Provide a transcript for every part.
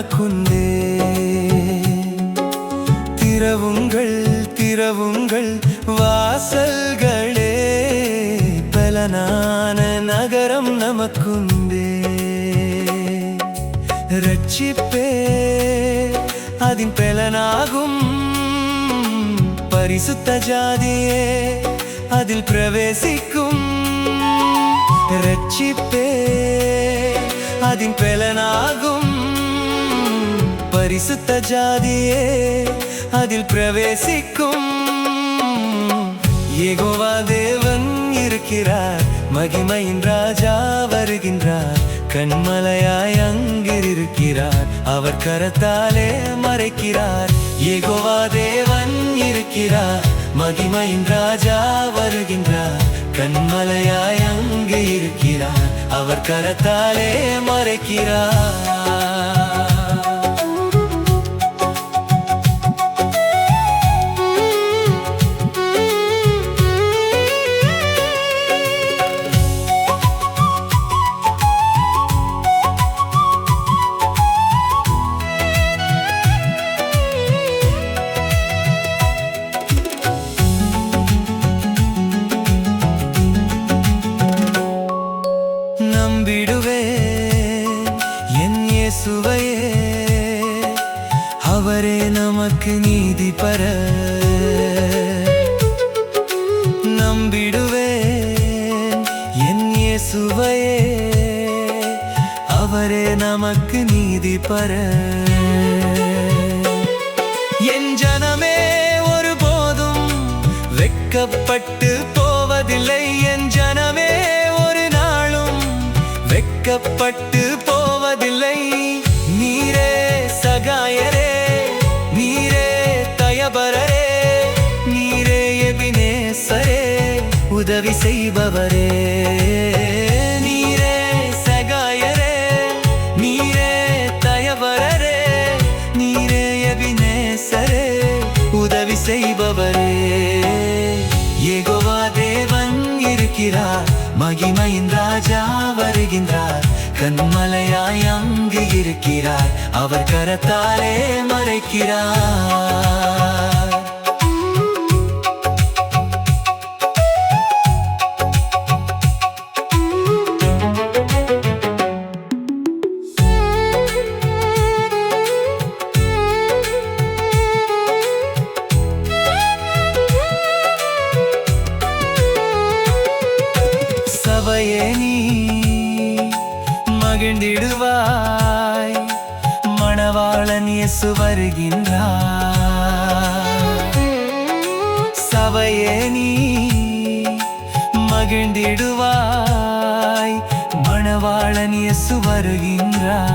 நமக்குண்டே. திறவுங்கள் திறவுங்கள் வாசல்களே, பலனான நகரம் நமக்குண்டே. ரட்சிப்பே அதின் பலனாகும், பரிசுத்த ஜாதியே அதில் பிரவேசிக்கும். ரட்சிப்பே அதின் பலனாகும், பரிசுத்த ஜாதியே அதில் பிரவேசிக்கும். யெகோவா தேவன் இருக்கிறார், மகிமையின் ராஜா வருகின்றார். கன்மலையாய் அங்கிருக்கிறார், அவர் கரத்தாலே மறைக்கிறார். யெகோவா தேவன் இருக்கிறார், மகிமையின் ராஜா வருகின்றார். கன்மலையாய் அங்கு இருக்கிறார், அவர் கரத்தாலே மறைக்கிறார். நம்பிடுவேன் என் இயேசுவையே, அவரே நமக்கு நீதிபர. நம்பிடுவேன் என் இயேசுவையே, அவரே நமக்கு நீதிபர. என் ஜனமே ஒருபோதும் வெட்கப்பட்டு போவதில்லை. என் ஜனமே வெட்கப்பட்டு போவதில்லை. நீரே சகாயரே, நீரே தயபரரே, நீரே எபினேசரே, உதவி செய்பவரே. நீரே சகாயரே, நீரே தயபரரே, நீரே எபினேசரே, உதவி செய்பவரே. யெகோவா தேவன் இருக்கிறார், மகிமையின் ராஜா வருகின்றார். கன்மலையாய் அங்கு இருக்கிறார், அவர் கரத்தாலே மறைக்கிறார். சபையே நீ மகிழ்ந்திடுவாய், மணவாளன் இயேசு வருகின்றார். சபையே நீ மகிழ்ந்திடுவாய், மணவாளன் இயேசு வருகின்றார்.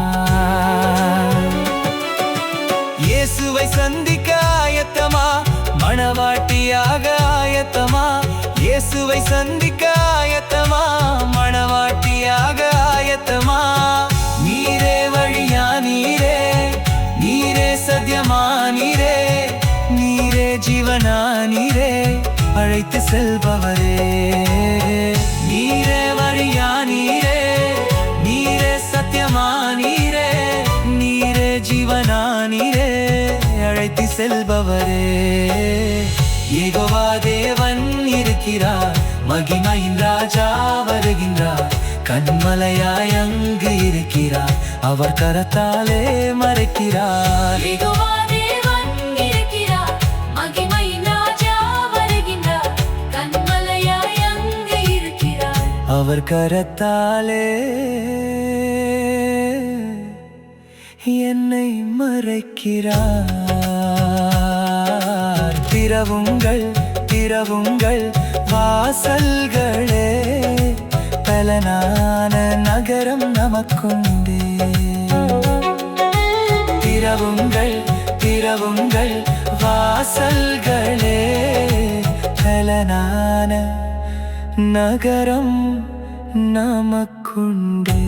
இயேசுவை சந்திக்க ஆயத்தமா, மணவாட்டியாக ஆயத்தமா. இயேசுவை சந்திக்க ஆயத்தமா, மணவாட்டியாக ஆயத்தமா. நீரே வழியா, நீரே நீரே சத்தியமா, நீரே நீரே ஜீவனா, நீரே அழைத்து செல்பவரே. நீரே வழியா, நீரே நீரே சத்தியமா, நீரே நீரே ஜீவனா, நீரே அழைத்து செல்பவரே. யெகோவா தேவன் இருக்கிறார், மகிமையின் ராஜா வருகின்றார். கன்மலையாய் அங்கு இருக்கிறார், அவர் கரத்தாலே மறைக்கிறார். யெகோவா தேவன் இருக்கிறார், மகிமையின் ராஜா வருகின்றார். கன்மலையாய் அங்கு இருக்கிறார், அவர் கரத்தாலே என்னை மறைக்கிறார். திறவுங்கள் திறவுங்கள் வாசல்களே, பலனான நகரம் நமக்குண்டே. திறவுங்கள் திறவுங்கள் வாசல்களே, பலனான நகரம் நமக்குண்டே.